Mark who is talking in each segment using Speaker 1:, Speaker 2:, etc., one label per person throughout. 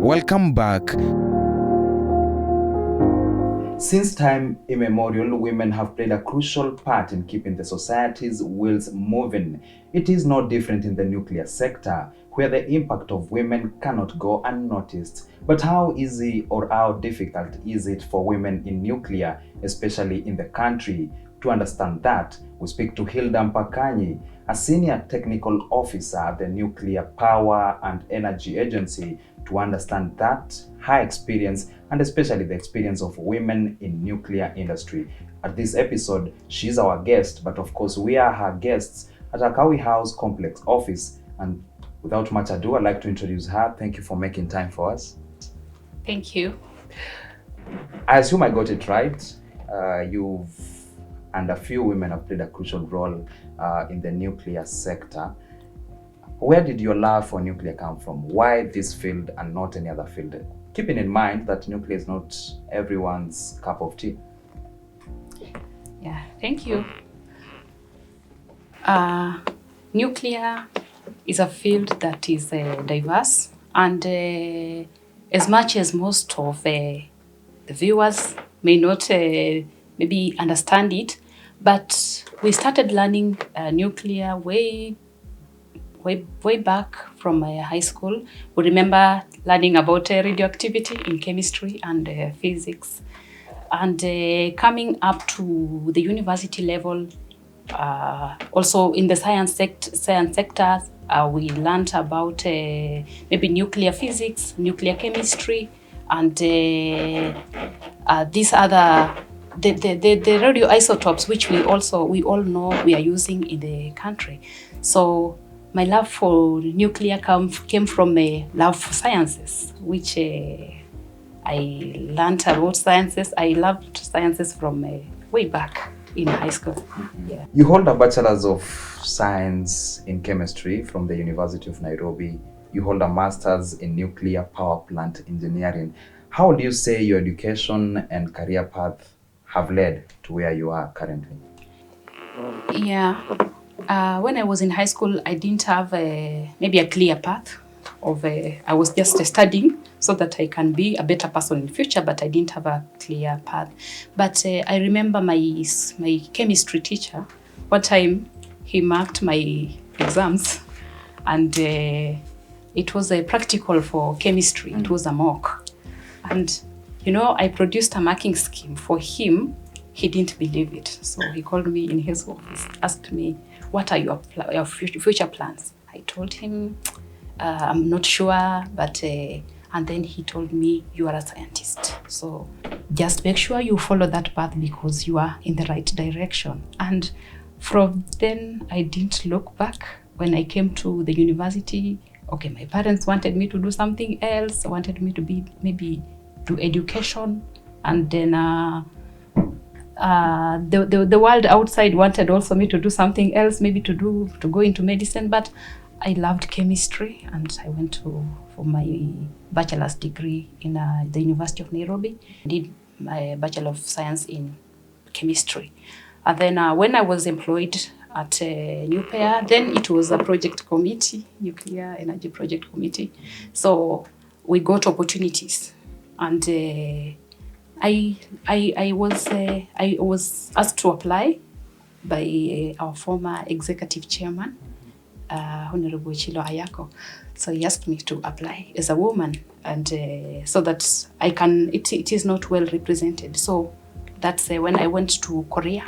Speaker 1: Welcome back.
Speaker 2: Since time immemorial, women have played a crucial part in keeping the society's wheels moving. It is no different in the nuclear sector, where the impact of women cannot go unnoticed. But how easy or how difficult is it for women in nuclear, especially in the country? To understand that, we speak to Hilda Mpakani, a senior technical officer at the Nuclear Power and Energy Agency, to understand that her experience and especially the experience of women in nuclear industry. At this episode, she's our guest, but of course we are her guests at Akawi House Complex office. And without much ado, I'd like to introduce her. Thank you for making time for us.
Speaker 3: Thank you.
Speaker 2: I assume I got it right. You've and a few women have played a crucial role in the nuclear sector. Where did your love for nuclear come from? Why this field and not any other field? Keeping in mind that nuclear is not everyone's cup of tea.
Speaker 3: Yeah, thank you. Nuclear is a field that is diverse, and as much as most of the viewers may not maybe understand it, but we started learning nuclear way back from high school. We remember learning about radioactivity in chemistry and physics. And coming up to the university level, also in the science sector, we learned about maybe nuclear physics, nuclear chemistry, and these other the radioisotopes, which we all know we are using in the country. So my love for nuclear came from a love for sciences, which I learned about sciences. I loved sciences from way back in high school. Yeah.
Speaker 2: You hold a Bachelor's of Science in Chemistry from the University of Nairobi. You hold a Master's in Nuclear Power Plant Engineering. How would you say your education and career path have led to where you are currently?
Speaker 3: Yeah. When I was in high school, I didn't have maybe a clear path of I was just studying so that I can be a better person in the future, but I didn't have a clear path. But I remember my chemistry teacher, one time he marked my exams, and it was a practical for chemistry. It was a mock. And I produced a marking scheme for him. He didn't believe it. So he called me in his office, asked me, what are your future plans? I told him, I'm not sure, but, and then he told me, you are a scientist. So just make sure you follow that path because you are in the right direction. And from then, I didn't look back. When I came to the university, okay, my parents wanted me to do something else, wanted me to be maybe do education, and then the world outside wanted also me to do something else, maybe to go into medicine, but I loved chemistry, and I went for my bachelor's degree in the University of Nairobi. I did my Bachelor of Science in Chemistry. And then when I was employed at NUPEA, then it was a project committee, Nuclear Energy Project Committee. So we got opportunities, and I was asked to apply by our former executive chairman, Honorable Chilo Ayako. So he asked me to apply as a woman, and so that I can. It is not well represented. So that's when I went to Korea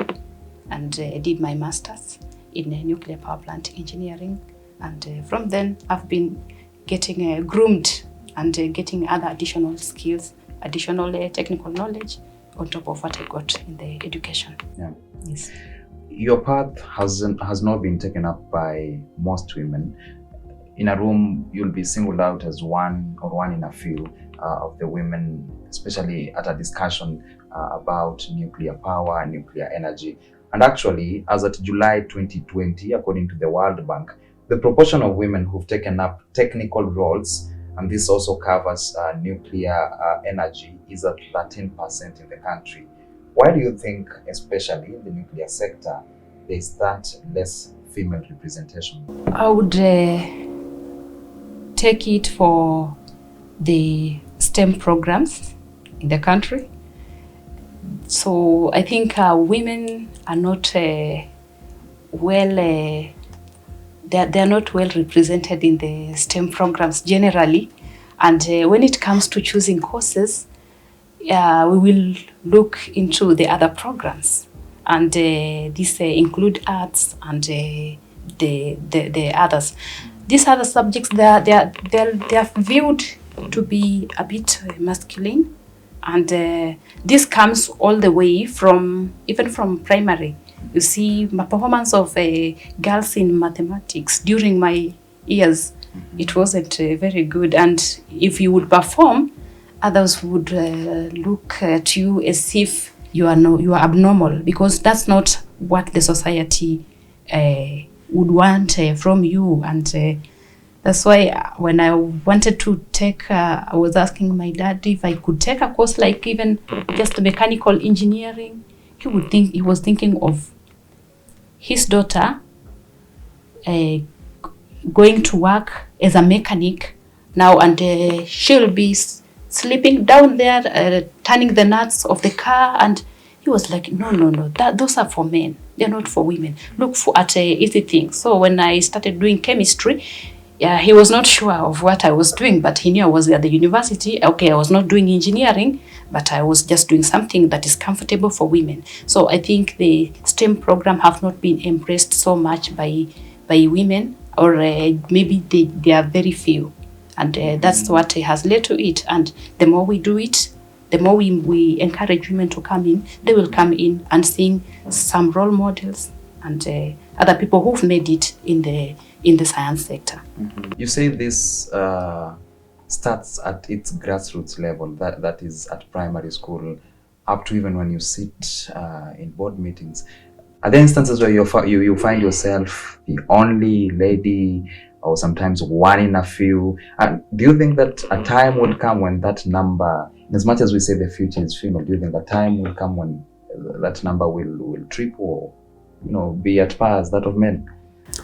Speaker 3: and did my master's in nuclear power plant engineering, and from then I've been getting groomed and getting other additional skills, additional technical knowledge on top of what I got in the education.
Speaker 2: Yeah.
Speaker 3: Yes.
Speaker 2: Your path has not been taken up by most women. In a room, you'll be singled out as one in a few of the women, especially at a discussion about nuclear power and nuclear energy. And actually, as at July 2020, according to the World Bank, the proportion of women who've taken up technical roles, and this also covers nuclear energy, is at 13% in the country. Why do you think, especially in the nuclear sector, there is that less female representation?
Speaker 3: I would take it for the STEM programs in the country. So I think women are not they're not well represented in the STEM programs generally. And when it comes to choosing courses, we will look into the other programs. And these include arts and the others. These other subjects, they are viewed to be a bit masculine. And this comes all the way even from primary. You see, my performance of girls in mathematics during my years, it wasn't very good. And if you would perform, others would look at you as if you are abnormal, because that's not what the society would want from you. And that's why when I wanted to take, I was asking my dad if I could take a course like even just mechanical engineering. He was thinking of his daughter going to work as a mechanic now, and she'll be sleeping down there, turning the nuts of the car. And he was like, no, those are for men. They're not for women. Look at easy things. So when I started doing chemistry, he was not sure of what I was doing, but he knew I was at the university. Okay, I was not doing engineering, but I was just doing something that is comfortable for women. So I think the STEM program have not been embraced so much by women, or maybe they are very few. And that's what has led to it. And the more we do it, the more we encourage women to come in, they will come in and seeing some role models and other people who've made it in the science sector.
Speaker 2: You say this starts at its grassroots level, that is at primary school, up to even when you sit in board meetings. Are there instances where you find yourself the only lady, or sometimes one in a few? And do you think that a time would come when that number, as much as we say the future is female, do you think a time will come when that number will triple, be at par as that of men?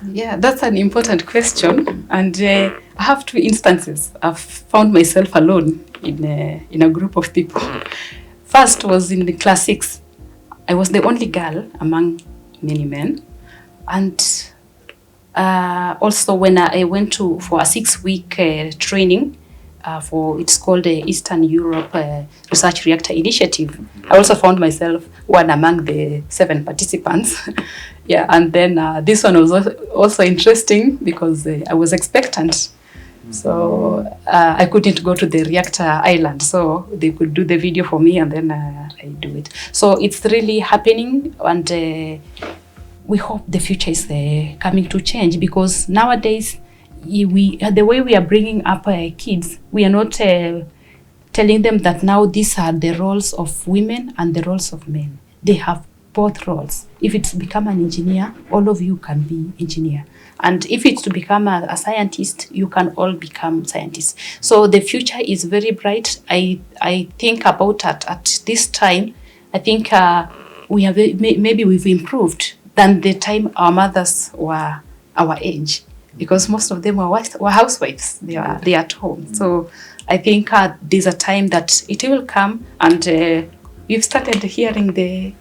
Speaker 3: Yeah, that's an important question. And I have two instances. I've found myself alone in a group of people. First was in the class 6. I was the only girl among many men. And also when I went for a 6-week training, it's called the Eastern Europe Research Reactor Initiative. I also found myself one among the 7 participants. Yeah, and then this one was also interesting because I was expectant. So I couldn't go to the reactor island, so they could do the video for me, and then I do it. So it's really happening, and we hope the future is coming to change, because nowadays the way we are bringing up kids, we are not telling them that now these are the roles of women and the roles of men. They have both roles. If it's to become an engineer, all of you can be engineer. And if it's to become a scientist, you can all become scientists. So the future is very bright. I think about at this time, I think maybe we've improved than the time our mothers were our age, because most of them were housewives. They are at home. So I think there's a time that it will come, and we've started hearing the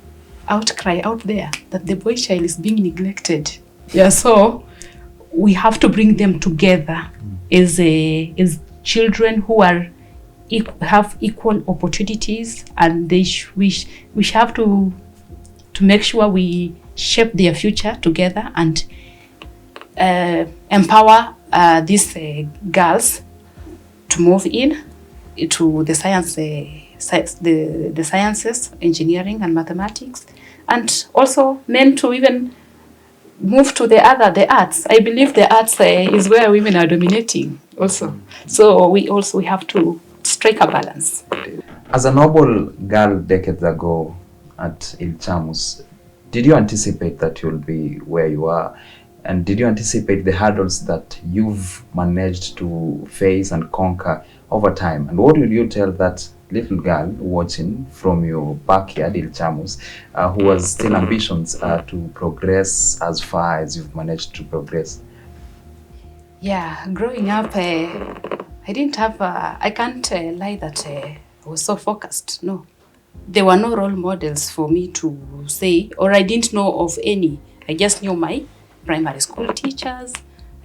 Speaker 3: outcry out there that the boy child is being neglected. Yeah, so we have to bring them together as children who have equal opportunities, and we have to make sure we shape their future together and empower these girls to move in to the sciences, engineering and mathematics, and also men to even move to the arts. I believe the arts is where women are dominating also. So we have to strike a balance.
Speaker 2: As a noble girl decades ago at Ilchamus, did you anticipate that you'll be where you are? And did you anticipate the hurdles that you've managed to face and conquer over time? And what would you tell that little girl watching from your backyard, Ilchamus, who has still ambitions to progress as far as you've managed to progress?
Speaker 3: Yeah, growing up, I I didn't have, I can't lie that I was so focused. No. There were no role models for me to say, or I didn't know of any. I just knew my primary school teachers.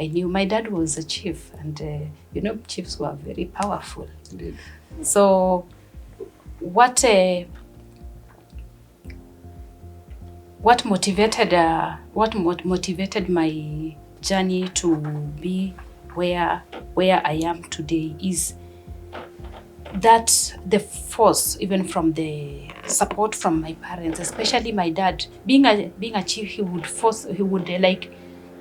Speaker 3: I knew my dad was a chief, and chiefs were very powerful.
Speaker 2: Indeed.
Speaker 3: So what motivated my journey to be where I am today is that the force, even from the support from my parents, especially my dad, being a chief, he would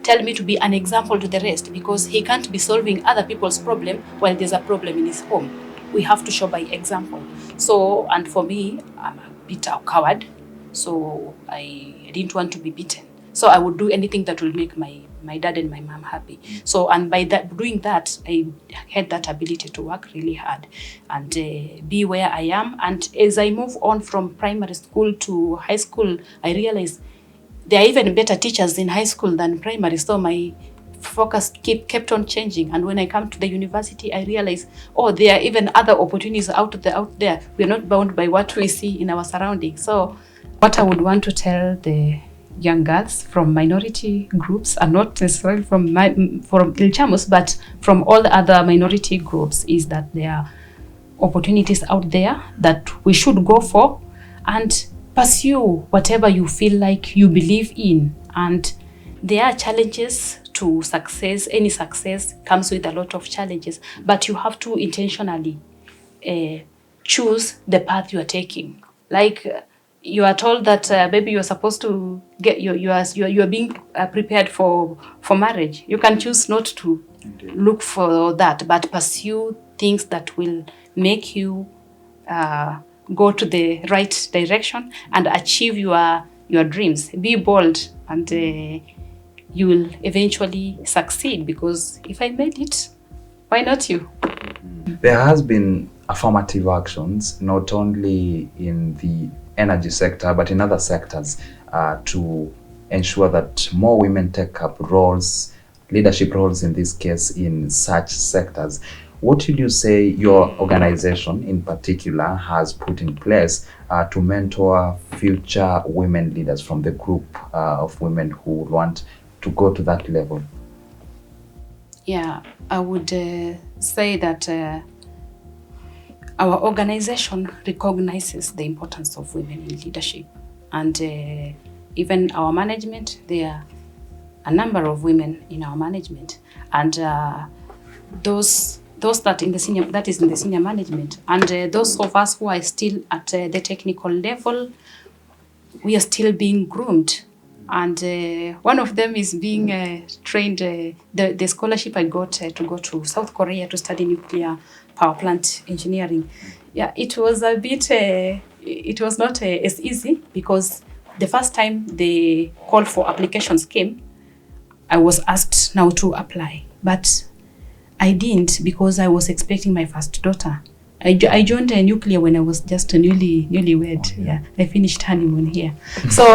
Speaker 3: tell me to be an example to the rest, because he can't be solving other people's problem while there's a problem in his home. We have to show by example. So, and for me, I'm a bit a coward, so I didn't want to be beaten. So I would do anything that will make my dad and my mom happy. So, and by doing that, I had that ability to work really hard and be where I am. And as I move on from primary school to high school, I realized there are even better teachers in high school than primary. So my focus kept on changing. And when I come to the university, I realized, there are even other opportunities out there. We're not bound by what we see in our surroundings. So what I would want to tell the young girls from minority groups, and not necessarily from Ilchamus, but from all the other minority groups, is that there are opportunities out there that we should go for and pursue whatever you feel like you believe in. And there are challenges to success. Any success comes with a lot of challenges, but you have to intentionally choose the path you are taking. Like you are told that maybe you are supposed to get you are being prepared for marriage. You can choose not to look for that, but pursue things that will make you go to the right direction and achieve your dreams. Be bold, and you will eventually succeed, because if I made it, why not you?
Speaker 2: There has been affirmative actions, not only in the energy sector, but in other sectors, to ensure that more women take up roles, leadership roles in this case, in such sectors. What would you say your organization in particular has put in place to mentor future women leaders from the group of women who want to go to that level?
Speaker 3: Yeah, I would say that our organization recognizes the importance of women in leadership, and even our management, there are a number of women in our management, and those that in the senior management, and those of us who are still at the technical level, we are still being groomed. And one of them is being trained. The scholarship I got to go to South Korea to study nuclear power plant engineering. Yeah, it was a bit, it was not as easy, because the first time the call for applications came, I was asked now to apply. But I didn't, because I was expecting my first daughter. I joined nuclear when I was just newlywed. Yeah, I finished honeymoon here. So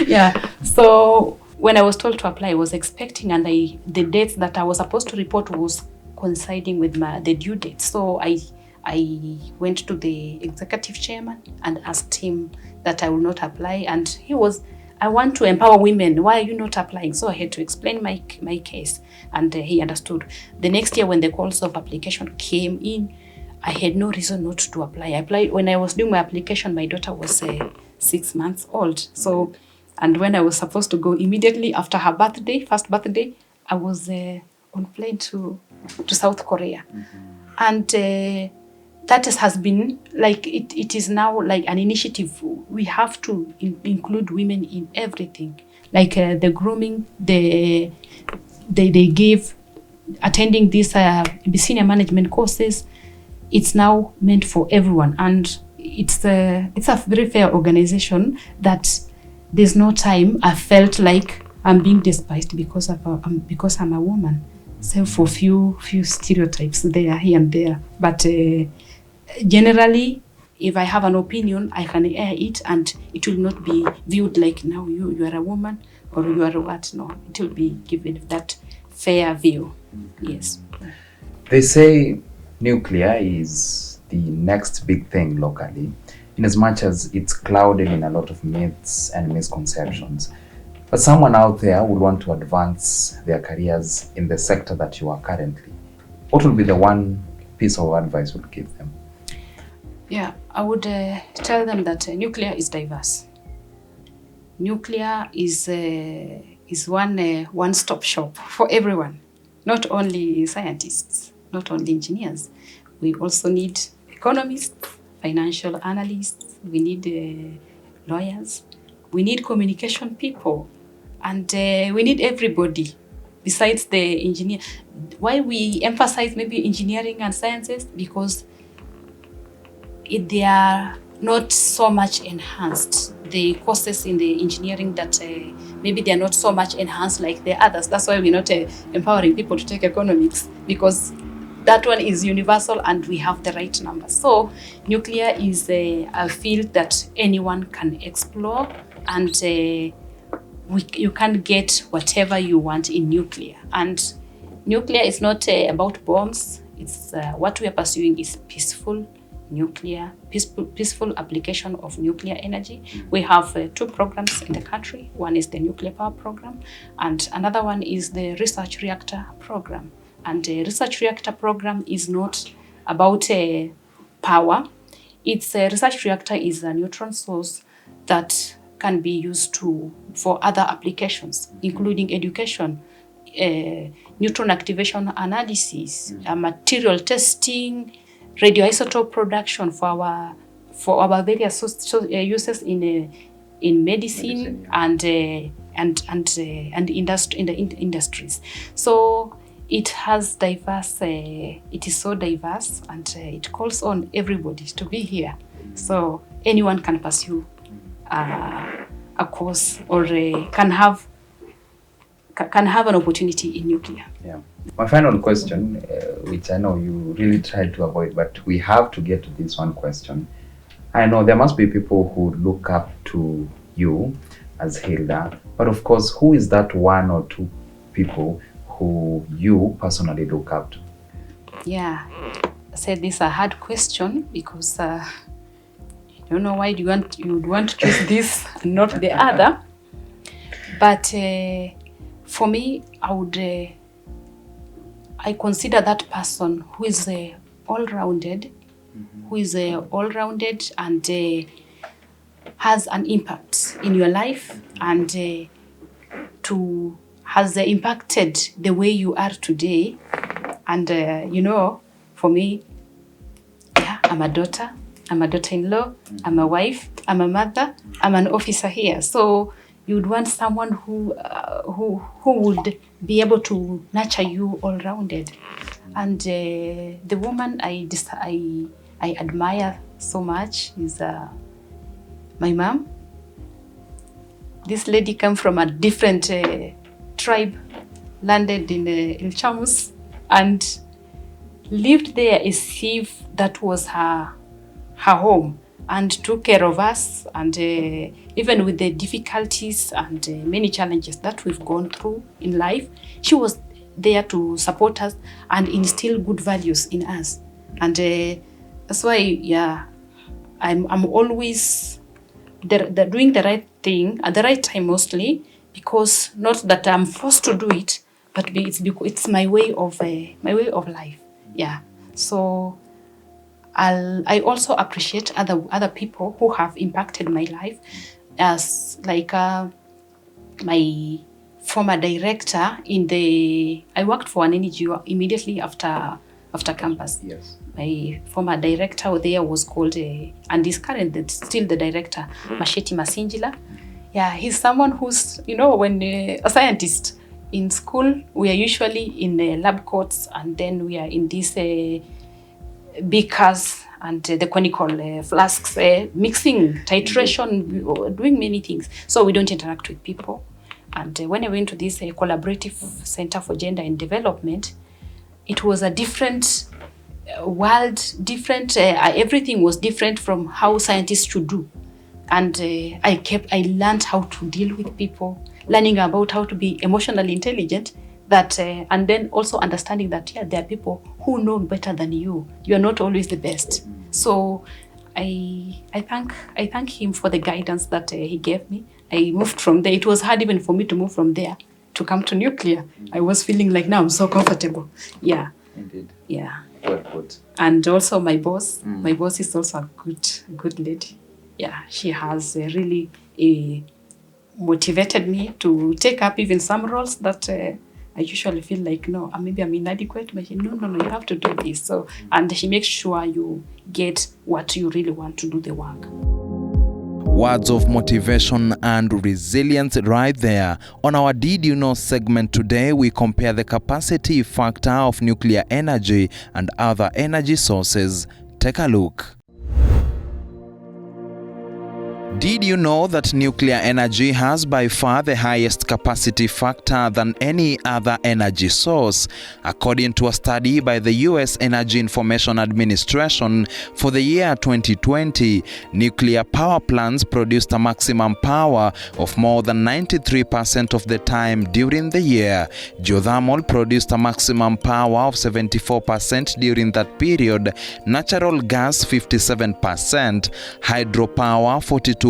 Speaker 3: yeah, so when I was told to apply, I was expecting, and the dates that I was supposed to report was coinciding with the due date. So I went to the executive chairman and asked him that I will not apply, and he was, I want to empower women. Why are you not applying? So I had to explain my case, and he understood. The next year, when the calls of application came in, I had no reason not to apply. I applied when I was doing my application. My daughter was 6 months old. So, and when I was supposed to go immediately after her first birthday, I was on plane to South Korea. And that has been like, it is now like an initiative. We have to include women in everything. Like the grooming, they give, attending these senior management courses. It's now meant for everyone, and it's a very fair organization that there's no time I felt like I'm being despised because I'm a woman. So for few stereotypes there, here and there, but generally, if I have an opinion, I can air it, and it will not be viewed like, now you are a woman, or you are what. No, it will be given that fair view. Yes.
Speaker 2: They say nuclear is the next big thing locally, in as much as it's clouded in a lot of myths and misconceptions. But someone out there would want to advance their careers in the sector that you are currently. What would be the one piece of advice you would give them?
Speaker 3: Yeah, I would tell them that nuclear is diverse. Nuclear is one-stop shop for everyone, not only scientists, not only engineers. We also need economists, financial analysts, we need lawyers, we need communication people, and we need everybody besides the engineer. Why we emphasize maybe engineering and sciences? Because they are not so much enhanced. The courses in the engineering that maybe they are not so much enhanced like the others. That's why we're not empowering people to take economics, because that one is universal and we have the right numbers. So nuclear is a field that anyone can explore, and you can get whatever you want in nuclear. And nuclear is not about bombs. It's what we are pursuing is peaceful application of nuclear energy. We have two programs in the country. One is the nuclear power program, and another one is the research reactor program. And the research reactor program is not about power. Its research reactor is a neutron source that can be used for other applications, including education, neutron activation analysis, material testing, radioisotope production for our various uses in medicine, and industry, in the industries. So it has diverse. It is so diverse, and it calls on everybody to be here. So anyone can pursue a course, or can have an opportunity in nuclear.
Speaker 2: Yeah. My final question, which I know you really tried to avoid, but we have to get to this one question. I know there must be people who look up to you as Hilda, but of course, who is that one or two people who you personally look up to?
Speaker 3: Yeah, I said this is a hard question, because I don't know why you would want to choose this and not the other. But for me, I consider that person who is all-rounded, and has an impact in your life, and has impacted the way you are today. And for me, yeah, I'm a daughter, I'm a daughter-in-law, I'm a wife, I'm a mother, I'm an officer here. So you would want someone who would be able to nurture you all-rounded. And the woman I admire so much is my mom. This lady came from a different tribe, landed in El Chamus, and lived there as if that was her home, and took care of us, and even with the difficulties and many challenges that we've gone through in life, she was there to support us and instill good values in us. And that's why, yeah, I'm always doing the right thing at the right time, mostly, because not that I'm forced to do it, but it's my way of life. Yeah. So I also appreciate other people who have impacted my life, as like my former director I worked for an NGO immediately after campus.
Speaker 2: Yes.
Speaker 3: My former director there was called, and is currently still the director, Masheti Masinjila. Yeah, he's someone who's, when a scientist in school, we are usually in the lab coats, and then we are in these beakers and the conical flasks, mixing, titration, doing many things. So we don't interact with people. And when I went to this collaborative Center for Gender and Development, it was a different world, everything was different from how scientists should do. And I learned how to deal with people, learning about how to be emotionally intelligent, that and then also understanding that there are people who know better than you. You are not always the best. So I thank him for the guidance that he gave me. I moved from there. It was hard even for me to move from there to come to nuclear. I was feeling like now I'm so comfortable. Yeah.
Speaker 2: Indeed.
Speaker 3: Yeah.
Speaker 2: Good.
Speaker 3: And also my boss. My boss is also a good lady. Yeah, she has really motivated me to take up even some roles that I usually feel like, no, maybe I'm inadequate. But no, you have to do this. So, and she makes sure you get what you really want to do the work.
Speaker 1: Words of motivation and resilience right there. On our Did You Know segment today, we compare the capacity factor of nuclear energy and other energy sources. Take a look. Did you know that nuclear energy has by far the highest capacity factor than any other energy source? According to a study by the US Energy Information Administration for the year 2020, nuclear power plants produced a maximum power of more than 93% of the time during the year. Geothermal produced a maximum power of 74% during that period, natural gas 57%, hydropower 42%,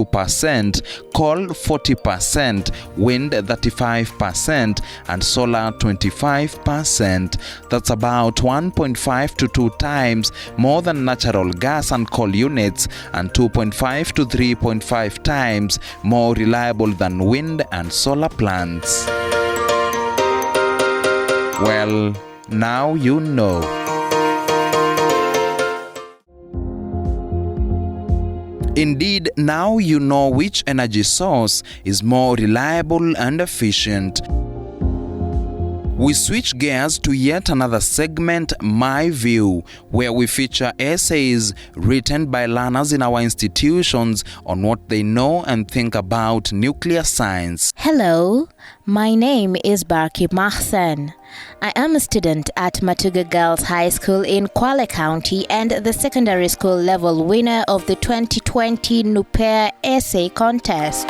Speaker 1: coal 40%, wind 35%, and solar 25%. That's about 1.5 to 2 times more than natural gas and coal units, and 2.5 to 3.5 times more reliable than wind and solar plants. Well, now you know. Indeed, now you know which energy source is more reliable and efficient. We switch gears to yet another segment, My View, where we feature essays written by learners in our institutions on what they know and think about nuclear science.
Speaker 4: Hello, my name is Barki Mahsen. I am a student at Matuga Girls High School in Kwale County and the secondary school level winner of the 2020 NUPEA essay contest.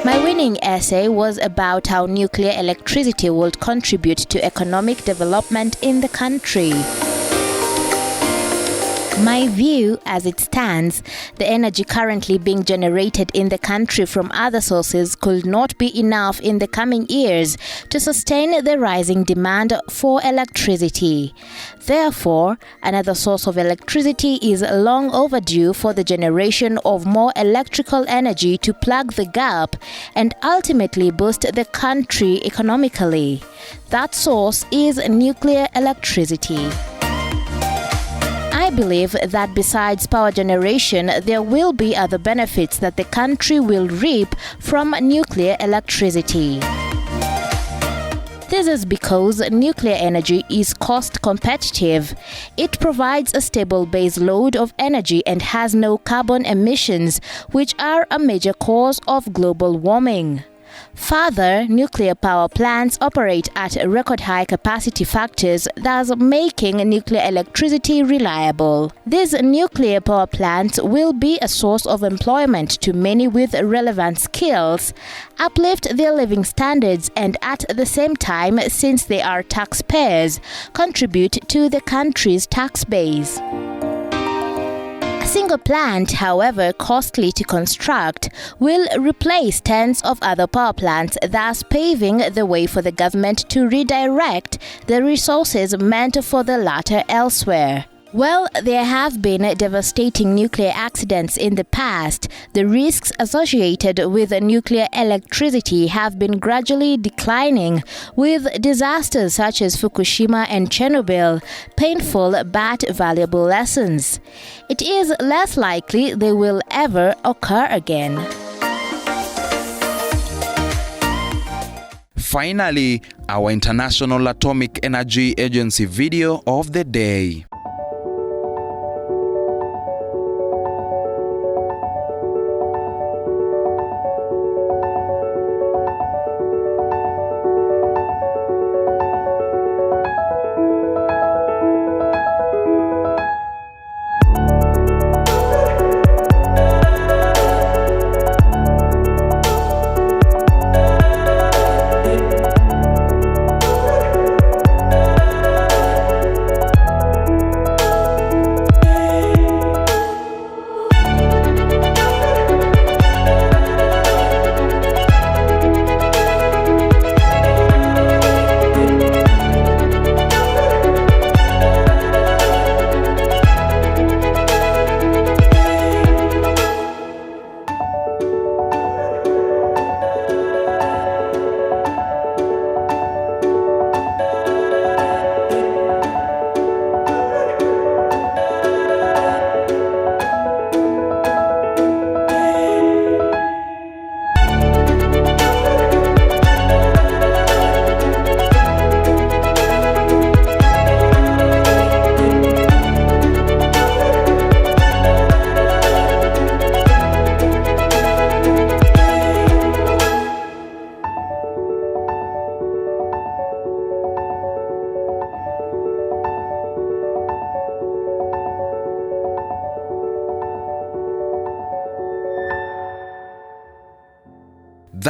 Speaker 4: My winning essay was about how nuclear electricity would contribute to economic development in the country. My view, as it stands, the energy currently being generated in the country from other sources could not be enough in the coming years to sustain the rising demand for electricity. Therefore, another source of electricity is long overdue for the generation of more electrical energy to plug the gap and ultimately boost the country economically. That source is nuclear electricity. I believe that besides power generation, there will be other benefits that the country will reap from nuclear electricity. This is because nuclear energy is cost competitive. It provides a stable base load of energy and has no carbon emissions, which are a major cause of global warming. Further, nuclear power plants operate at record high capacity factors, thus making nuclear electricity reliable. These nuclear power plants will be a source of employment to many with relevant skills, uplift their living standards, and at the same time, since they are taxpayers, contribute to the country's tax base. A single plant, however costly to construct, will replace tens of other power plants, thus paving the way for the government to redirect the resources meant for the latter elsewhere. Well, there have been devastating nuclear accidents in the past. The risks associated with nuclear electricity have been gradually declining, with disasters such as Fukushima and Chernobyl painful but valuable lessons. It is less likely they will ever occur again.
Speaker 1: Finally, our International Atomic Energy Agency video of the day.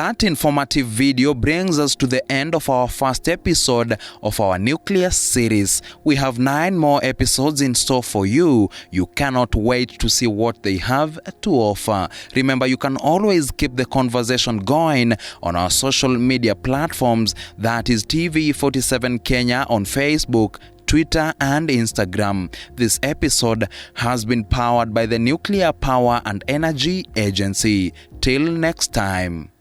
Speaker 1: That informative video brings us to the end of our first episode of our nuclear series. We have 9 more episodes in store for you. You cannot wait to see what they have to offer. Remember, you can always keep the conversation going on our social media platforms, that is TV47 Kenya on Facebook, Twitter and Instagram. This episode has been powered by the Nuclear Power and Energy Agency. Till next time.